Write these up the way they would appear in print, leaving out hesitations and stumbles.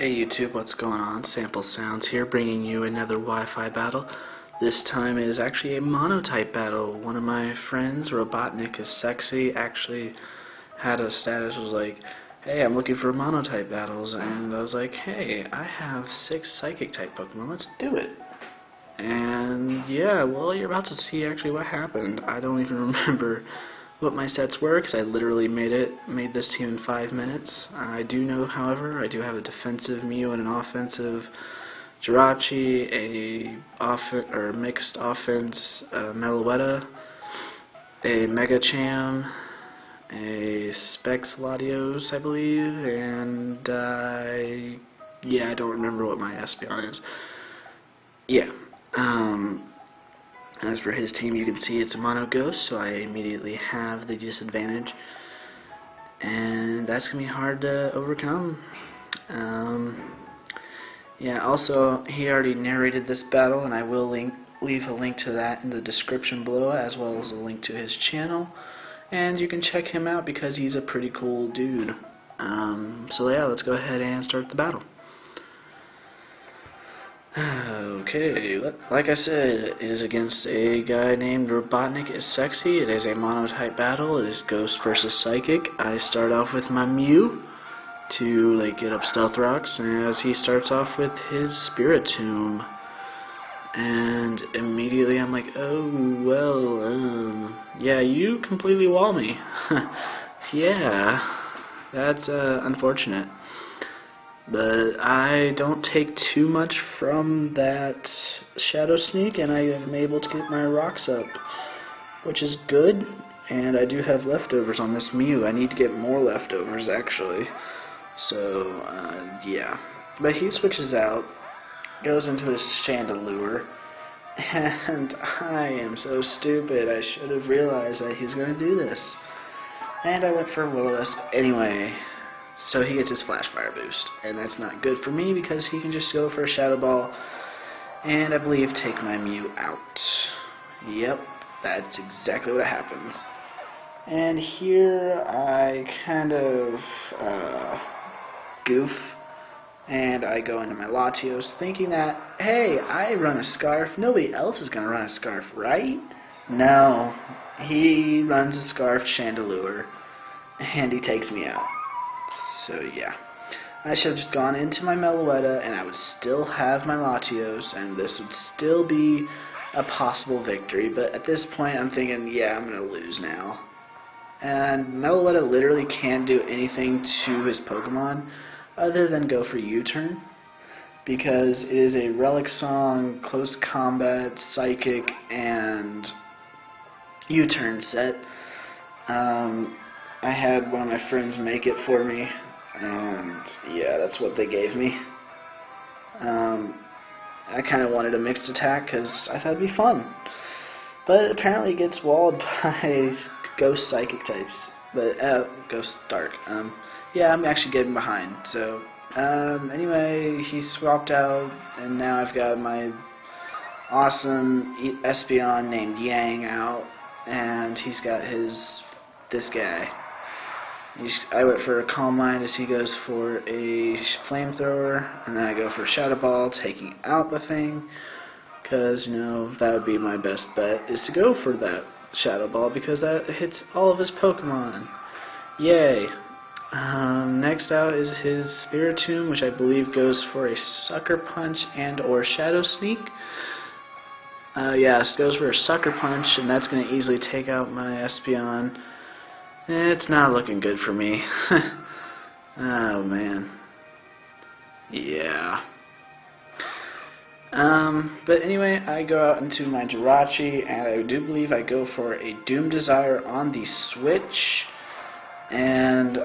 Hey YouTube, what's going on? Sample Sounds here, bringing you another Wi-Fi battle. This time it is actually a monotype battle. One of my friends, RobotnikIsSexy, actually had a status, was like, hey, I'm looking for monotype battles, and I was like, hey, I have 6 psychic type Pokemon, let's do it. And yeah, well, you're about to see actually what happened. I don't even remember what my sets were, because I literally made this team in 5 minutes. I do know, however, I do have a defensive Mew and an offensive Jirachi, a mixed offense Meloetta, a Mega Cham, a Specs Latios, I believe, and yeah, I don't remember what my Espeon is. Yeah. As for his team, you can see it's a monoghost, so I immediately have the disadvantage, and that's going to be hard to overcome. Yeah, also, he already narrated this battle, and I will leave a link to that in the description below, as well as a link to his channel, and you can check him out because he's a pretty cool dude. So yeah, let's go ahead and start the battle. Okay, like I said, it is against a guy named RobotnikIsSexy. It is a monotype battle. It is Ghost versus Psychic. I start off with my Mew to get up Stealth Rocks, as he starts off with his Spiritomb. And immediately I'm like, oh, well, yeah, you completely wall me. Yeah, that's unfortunate. But I don't take too much from that Shadow Sneak, and I am able to get my rocks up, which is good. And I do have leftovers on this Mew. I need to get more leftovers, actually. So, yeah. But he switches out, goes into his Chandelure, and I am so stupid. I should have realized that he's going to do this. And I went for Will-O-Wisp anyway. So he gets his Flash Fire boost, and that's not good for me because he can just go for a Shadow Ball, and I believe take my Mew out. Yep, that's exactly what happens. And here I kind of goof, and I go into my Latios thinking that, hey, I run a Scarf, nobody else is going to run a Scarf, right? No, he runs a Scarf Chandelure, and he takes me out. So yeah, I should have just gone into my Meloetta, and I would still have my Latios, and this would still be a possible victory. But at this point, I'm thinking, yeah, I'm going to lose now. And Meloetta literally can't do anything to his Pokemon other than go for U-turn, because it is a Relic Song, Close Combat, Psychic, and U-turn set. I had one of my friends make it for me, and yeah, that's what they gave me. I kind of wanted a mixed attack because I thought it'd be fun, but apparently it gets walled by Ghost Psychic types, but Ghost Dark. Yeah, I'm actually getting behind. So anyway, he swapped out, and now I've got my awesome Espeon named Yang out, and he's got this guy. I went for a Calm Mind as he goes for a Flamethrower, and then I go for a Shadow Ball, taking out the thing, because, you know, that would be my best bet, is to go for that Shadow Ball, because that hits all of his Pokemon. Yay. Next out is his Spiritomb, which I believe goes for a Sucker Punch and or Shadow Sneak. Yes, goes for a Sucker Punch, and that's going to easily take out my Espeon. It's not looking good for me. Oh man. Yeah. But anyway, I go out into my Jirachi, and I do believe I go for a Doom Desire on the Switch. And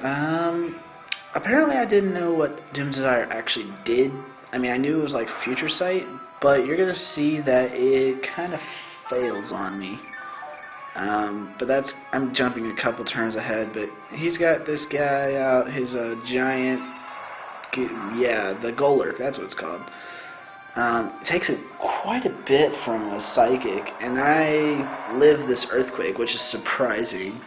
apparently I didn't know what Doom Desire actually did. I mean, I knew it was like Future Sight, but you're gonna see that it kind of fails on me. But I'm jumping a couple turns ahead, but he's got this guy out, his giant, yeah, the Golurk, that's what it's called. Takes it quite a bit from a Psychic, and I live this Earthquake, which is surprising.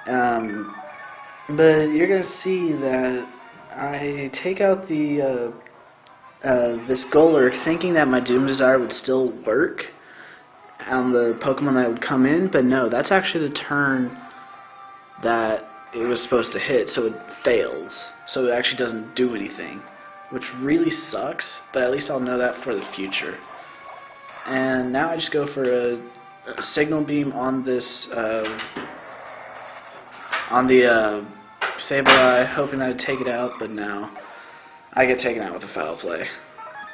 But you're going to see that I take out the this Golurk thinking that my Doom Desire would still work on the Pokemon that would come in, but no, that's actually the turn that it was supposed to hit, so it fails. So it actually doesn't do anything, which really sucks, but at least I'll know that for the future. And now I just go for a Signal Beam on this, on the Sableye, hoping I'd take it out, but no. I get taken out with a foul play.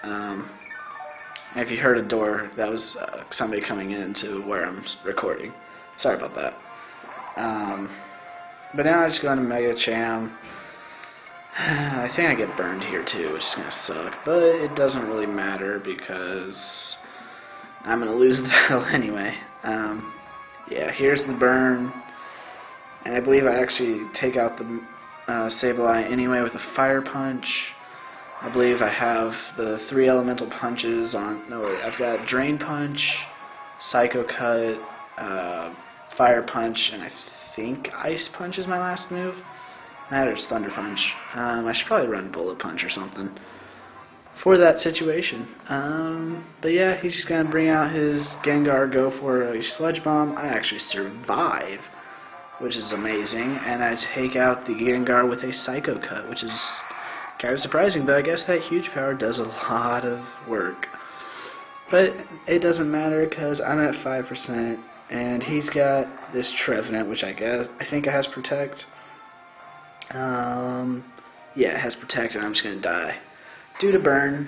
And if you heard a door, that was somebody coming in to where I'm recording. Sorry about that. But now I just go into Mega Cham. I think I get burned here too, which is going to suck. But it doesn't really matter because I'm going to lose the battle anyway. Yeah, here's the burn. And I believe I actually take out the Sableye anyway with a Fire Punch. I believe I have the 3 elemental punches on. No, wait, I've got Drain Punch, Psycho Cut, Fire Punch, and I think Ice Punch is my last move. That or Thunder Punch. I should probably run Bullet Punch or something for that situation. But yeah, he's just gonna bring out his Gengar, go for a Sludge Bomb. I actually survive, which is amazing, and I take out the Gengar with a Psycho Cut, which is kind of surprising, but I guess that huge power does a lot of work. But it doesn't matter because I'm at 5%, and he's got this Trevenant, which I think it has Protect. Yeah, it has Protect, and I'm just gonna die due to burn.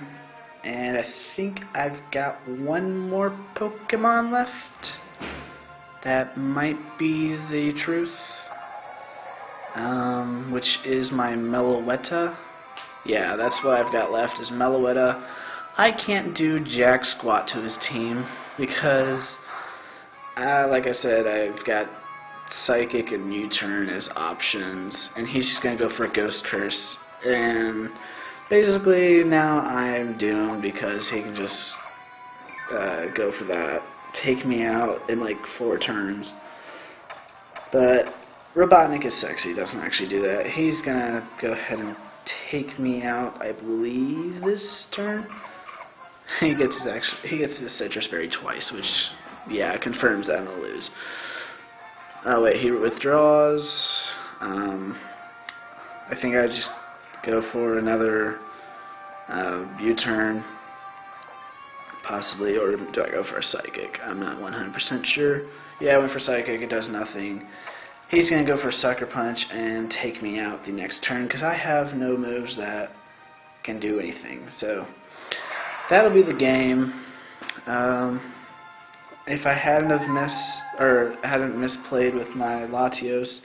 And I think I've got one more Pokemon left. That might be the truth. Which is my Meloetta. Yeah, that's what I've got left is Meloetta. I can't do jack squat to his team because, like I said, I've got Psychic and U-Turn as options, and he's just going to go for a Ghost Curse. And basically now I'm doomed because he can just go for that. Take me out in like 4 turns. But RobotnikIsSexy doesn't actually do that. He's going to go ahead and take me out, I believe, this turn. He gets his Citrus Berry twice, which, yeah, confirms that I'm going to lose. Oh wait, he withdraws. I think I just go for another U-turn, possibly, or do I go for a Psychic? I'm not 100% sure. Yeah, I went for Psychic, it does nothing. He's going to go for Sucker Punch and take me out the next turn because I have no moves that can do anything. So that'll be the game. If I hadn't misplayed with my Latios,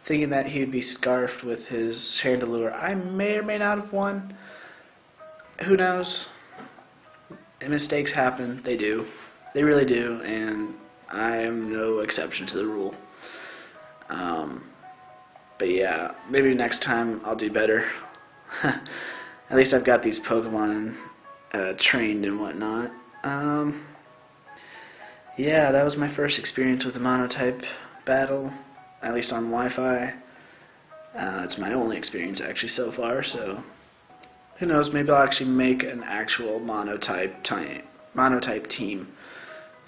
thinking that he'd be scarfed with his Chandelure, I may or may not have won. Who knows? Mistakes happen. They do. They really do, and I am no exception to the rule. But yeah, maybe next time I'll do better. At least I've got these Pokemon trained and whatnot. Yeah, that was my first experience with the Monotype battle, at least on Wi-Fi. It's my only experience actually so far, so who knows, maybe I'll actually make an actual Monotype team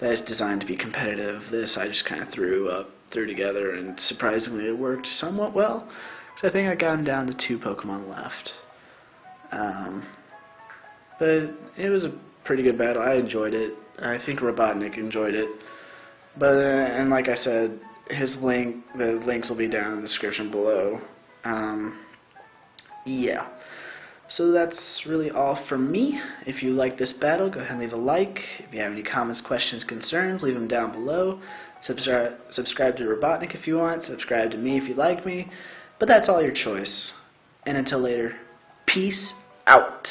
that is designed to be competitive. This I just kind of threw together, and surprisingly it worked somewhat well, because I think I got him down to 2 Pokemon left. But it was a pretty good battle. I enjoyed it. I think Robotnik enjoyed it. But and like I said, the links will be down in the description below. Yeah. So that's really all from me. If you like this battle, go ahead and leave a like. If you have any comments, questions, concerns, leave them down below. Subscribe to Robotnik if you want. Subscribe to me if you like me. But that's all your choice. And until later, peace out.